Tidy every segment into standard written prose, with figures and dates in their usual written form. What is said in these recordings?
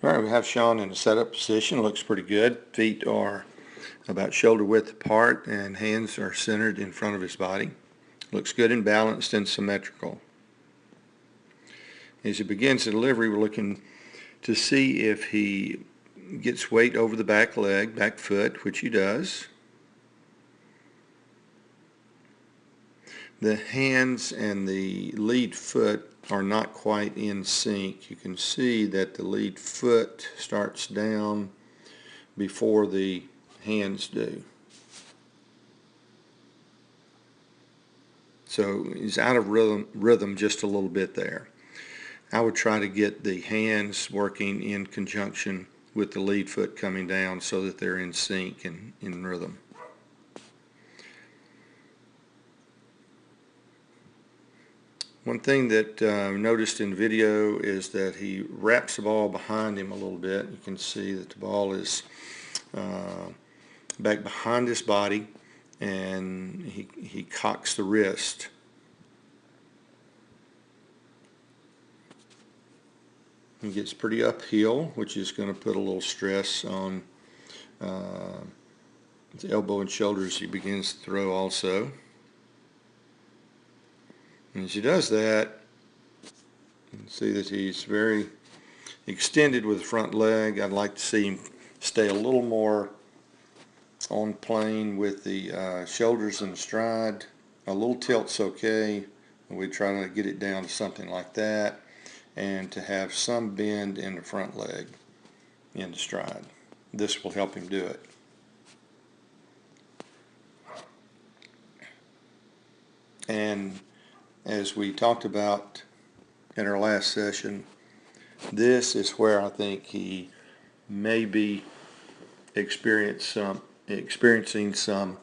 All right, we have Sean in a setup position. Looks pretty good. Feet are about shoulder width apart and hands are centered in front of his body. Looks good and balanced and symmetrical. As he begins the delivery, we're looking to see if he gets weight over the back leg, back foot, which he does. The hands and the lead foot are not quite in sync. You can see that the lead foot starts down before the hands do. So he's out of rhythm just a little bit there. I would try to get the hands working in conjunction with the lead foot coming down so that they're in sync and in rhythm. One thing that I noticed in video is that he wraps the ball behind him a little bit. You can see that the ball is back behind his body, and he cocks the wrist. He gets pretty uphill, which is going to put a little stress on the elbow and shoulder as he begins to throw also. And as he does that, you can see that he's very extended with the front leg. I'd like to see him stay a little more on plane with the shoulders and stride. A little tilt's okay. We try to get it down to something like that, and to have some bend in the front leg in the stride. This will help him do it. And as we talked about in our last session, this is where I think he may be experiencing some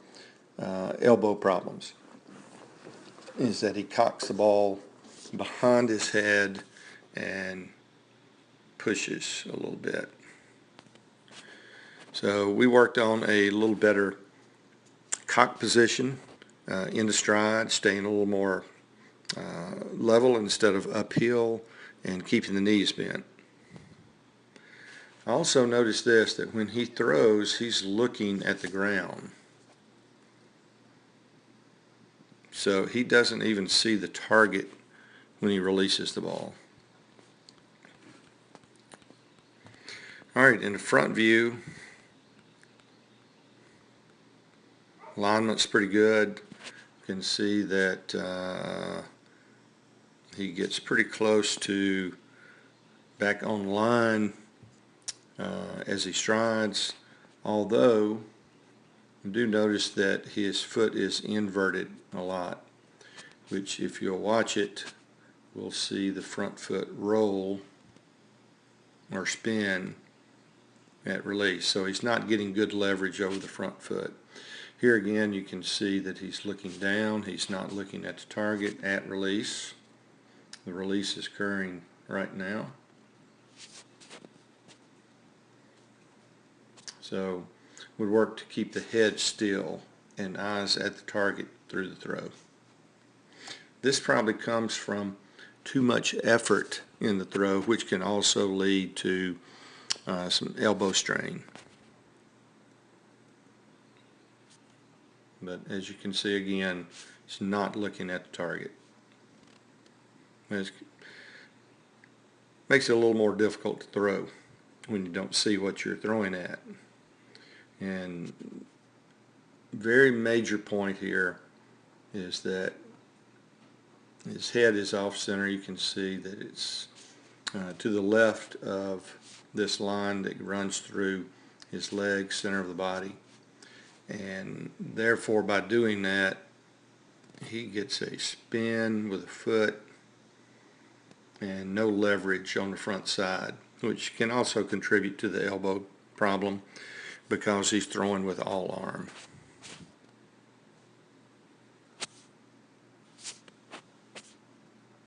elbow problems, is that he cocks the ball behind his head and pushes a little bit. So we worked on a little better cock position in the stride, staying a little more level instead of uphill, and keeping the knees bent. I also noticed this, that when he throws, he's looking at the ground. So he doesn't even see the target when he releases the ball. All right, in the front view, alignment's pretty good. You can see that he gets pretty close to back on line as he strides, although I do notice that his foot is inverted a lot, which if you'll watch it, we'll see the front foot roll or spin at release. So he's not getting good leverage over the front foot. Here again, you can see that he's looking down. He's not looking at the target at release. The release is occurring right now. So would work to keep the head still and eyes at the target through the throw. This probably comes from too much effort in the throw, which can also lead to some elbow strain. But as you can see again, it's not looking at the target. It makes it a little more difficult to throw when you don't see what you're throwing at. And very major point here is that his head is off center. You can see that it's to the left of this line that runs through his leg, center of the body. And therefore, by doing that, he gets a spin with a foot and no leverage on the front side, which can also contribute to the elbow problem because he's throwing with all arm.